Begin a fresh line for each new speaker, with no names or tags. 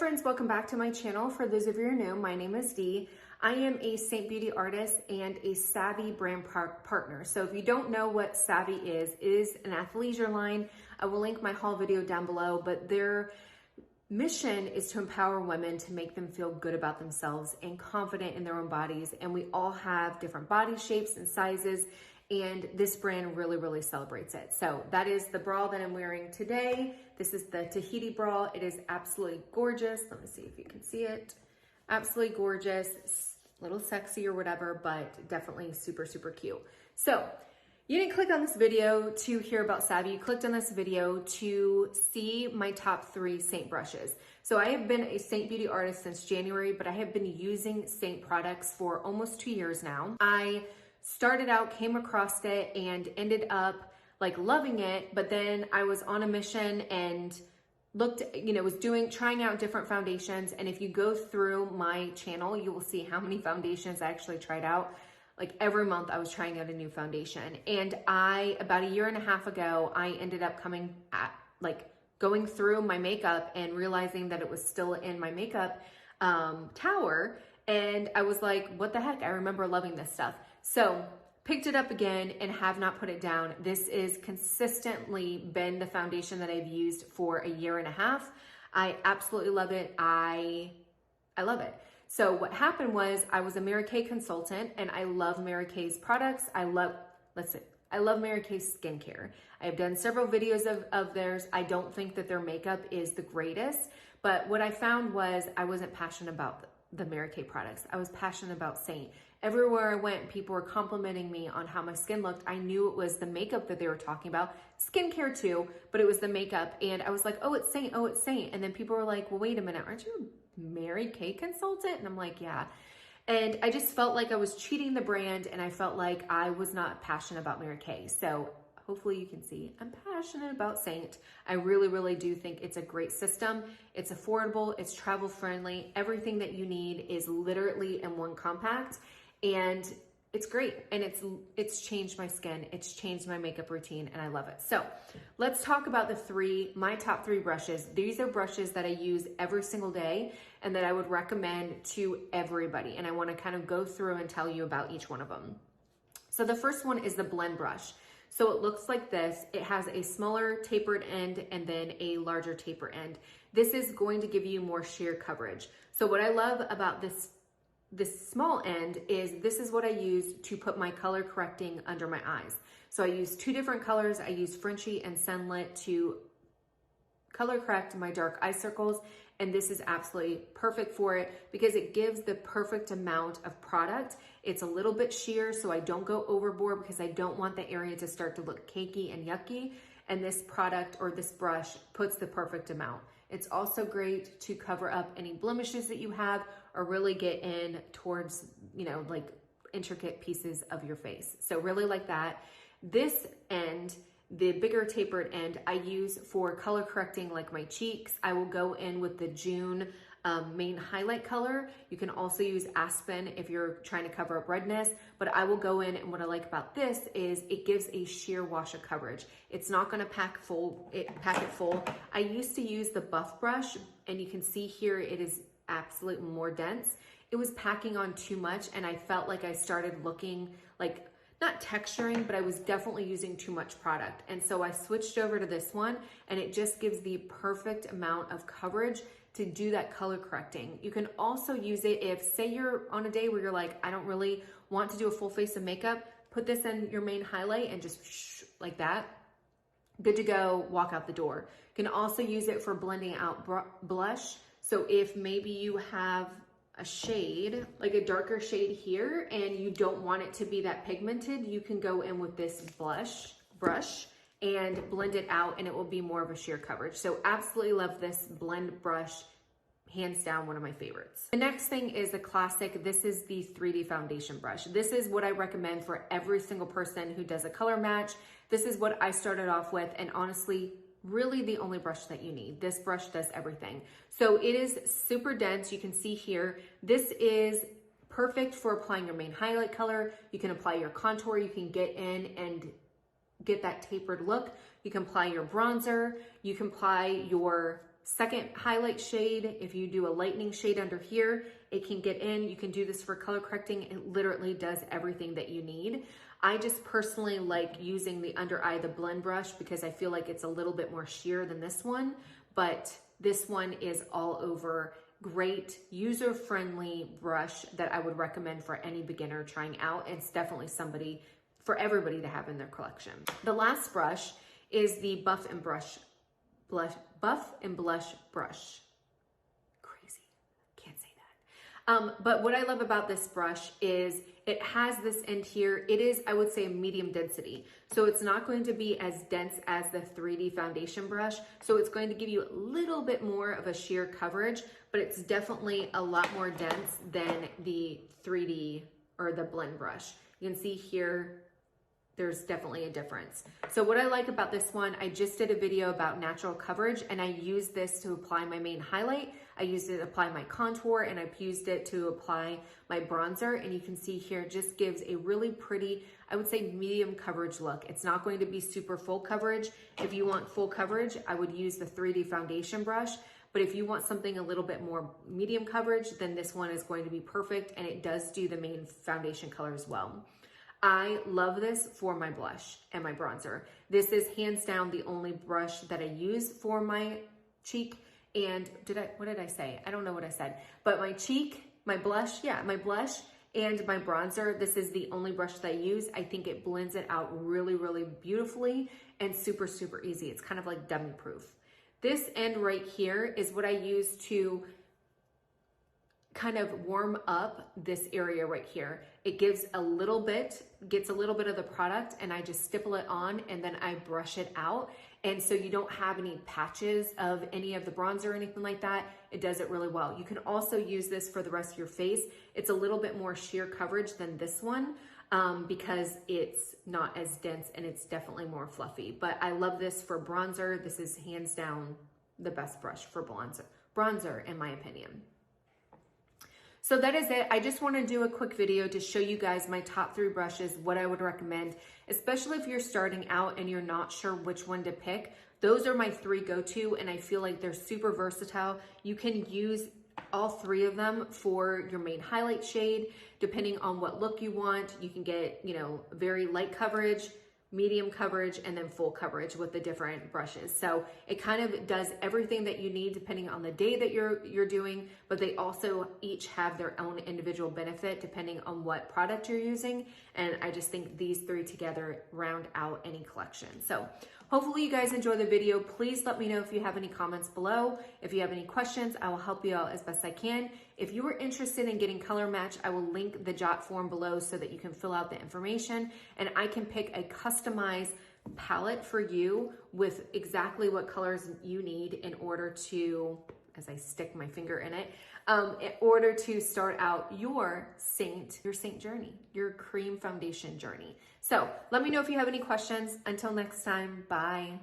friends, welcome back to my channel. For those of you who are new, my name is Dee. I am a Seint Beauty artist and a Savvi brand partner. So if you don't know what Savvi is an athleisure line. I will link my haul video down below, but their mission is to empower women to make them feel good about themselves and confident in their own bodies. And we all have different body shapes and sizes, and this brand really celebrates it. So that is the bra that I'm wearing today. This is the Tahiti bra. It is absolutely gorgeous. Let me see if you can see it. Absolutely gorgeous, a little sexy or whatever, but definitely super cute. So you didn't click on this video to hear about Savvi. You clicked on this video to see my top 3 Seint brushes. So I have been a Seint Beauty artist since January, but I have been using Seint products for almost 2 years now. I started out, came across it, and ended up like loving it, but then I was on a mission and looked, trying out different foundations. And if you go through my channel, you will see how many foundations I actually tried out. Like every month I was trying out a new foundation. And about a year and a half ago, I ended up going through my makeup and realizing that it was still in my makeup tower. And I was like, what the heck? I remember loving this stuff. So picked it up again and have not put it down. This is consistently been the foundation that I've used for a year and a half. I absolutely love it. I love it. So what happened was I was a Mary Kay consultant, and I love Mary Kay's products. I love Mary Kay's skincare. I have done several videos of theirs. I don't think that their makeup is the greatest, but what I found was I wasn't passionate about the Mary Kay products. I was passionate about Seint. Everywhere I went, people were complimenting me on how my skin looked. I knew it was the makeup that they were talking about, skincare too, but it was the makeup. And I was like, oh, it's Seint, oh, it's Seint. And then people were like, well, wait a minute, aren't you a Mary Kay consultant? And I'm like, yeah. And I just felt like I was cheating the brand, and I felt like I was not passionate about Mary Kay. So hopefully you can see I'm passionate about Seint. I really do think it's a great system. It's affordable, it's travel friendly. Everything that you need is literally in one compact, and it's great. And it's changed my skin. It's changed my makeup routine, and I love it. So let's talk about my top 3 brushes. These are brushes that I use every single day and that I would recommend to everybody. And I want to kind of go through and tell you about each one of them. So the first one is the blend brush. So it looks like this. It has a smaller tapered end and then a larger taper end. This is going to give you more sheer coverage. So what I love about this small end is this is what I use to put my color correcting under my eyes. So I use 2 different colors. I use Frenchie and Sunlit to color correct my dark eye circles. And this is absolutely perfect for it because it gives the perfect amount of product. It's a little bit sheer, so I don't go overboard because I don't want the area to start to look cakey and yucky. And this product or this brush puts the perfect amount. It's also great to cover up any blemishes that you have or really get in towards, like intricate pieces of your face. So really like that. This end, the bigger tapered end, I use for color correcting like my cheeks. I will go in with the June main highlight color. You can also use Aspen if you're trying to cover up redness, but I will go in, and what I like about this is it gives a sheer wash of coverage. It's not gonna pack it full. I used to use the buff brush, and you can see here it is absolutely more dense. It was packing on too much, and I felt like I started looking like, not texturing, but I was definitely using too much product. And so I switched over to this one, and it just gives the perfect amount of coverage to do that color correcting. You can also use it if, say you're on a day where you're like, I don't really want to do a full face of makeup, put this in your main highlight and just like that. Good to go, walk out the door. You can also use it for blending out blush. So if maybe you have a shade, like a darker shade here, and you don't want it to be that pigmented, you can go in with this brush and blend it out, and it will be more of a sheer coverage. So absolutely love this blend brush, hands down one of my favorites. The next thing is a classic. This is the 3D foundation brush. This is what I recommend for every single person who does a color match. This is what I started off with, and honestly, really the only brush that you need. This brush does everything. So it is super dense. You can see here, this is perfect for applying your main highlight color. You can apply your contour. You can get in and get that tapered look. You can apply your bronzer. You can apply your second highlight shade, if you do a lightening shade under here, it can get in. You can do this for color correcting. It literally does everything that you need. I just personally like using the under eye, the blend brush, because I feel like it's a little bit more sheer than this one, but this one is all over. Great user-friendly brush that I would recommend for any beginner trying out. It's definitely somebody for everybody to have in their collection. The last brush is the Buff and Blush brush. Crazy, can't say that. But what I love about this brush is it has this end here. It is, I would say, medium density. So it's not going to be as dense as the 3D foundation brush. So it's going to give you a little bit more of a sheer coverage, but it's definitely a lot more dense than the 3D or the blend brush. You can see here, there's definitely a difference. So what I like about this one, I just did a video about natural coverage, and I use this to apply my main highlight. I used it to apply my contour, and I've used it to apply my bronzer. And you can see here, it just gives a really pretty, I would say, medium coverage look. It's not going to be super full coverage. If you want full coverage, I would use the 3D foundation brush. But if you want something a little bit more medium coverage, then this one is going to be perfect. And it does do the main foundation color as well. I love this for my blush and my bronzer. This is hands down the only brush that I use for my cheek. And what did I say? I don't know what I said, but my cheek, my blush, my blush and my bronzer, this is the only brush that I use. I think it blends it out really, really beautifully and super, super easy. It's kind of like dummy proof. This end right here is what I use to kind of warm up this area right here. It gets a little bit of the product, and I just stipple it on and then I brush it out. And so you don't have any patches of any of the bronzer or anything like that. It does it really well. You can also use this for the rest of your face. It's a little bit more sheer coverage than this one because it's not as dense and it's definitely more fluffy. But I love this for bronzer. This is hands down the best brush for bronzer in my opinion. So that is it. I just want to do a quick video to show you guys my top 3 brushes, what I would recommend, especially if you're starting out and you're not sure which one to pick. Those are my 3 go-to, and I feel like they're super versatile. You can use all 3 of them for your main highlight shade, depending on what look you want. You can get, very light coverage, medium coverage, and then full coverage with the different brushes. So it kind of does everything that you need depending on the day that you're doing, but they also each have their own individual benefit depending on what product you're using. And I just think these 3 together round out any collection. So hopefully you guys enjoy the video. Please let me know if you have any comments below. If you have any questions, I will help you out as best I can. If you are interested in getting color match, I will link the jot form below so that you can fill out the information and I can pick a customized palette for you with exactly what colors you need in order to, as I stick my finger in it, in order to start out your Seint journey, your cream foundation journey. So let me know if you have any questions. Until next time, bye.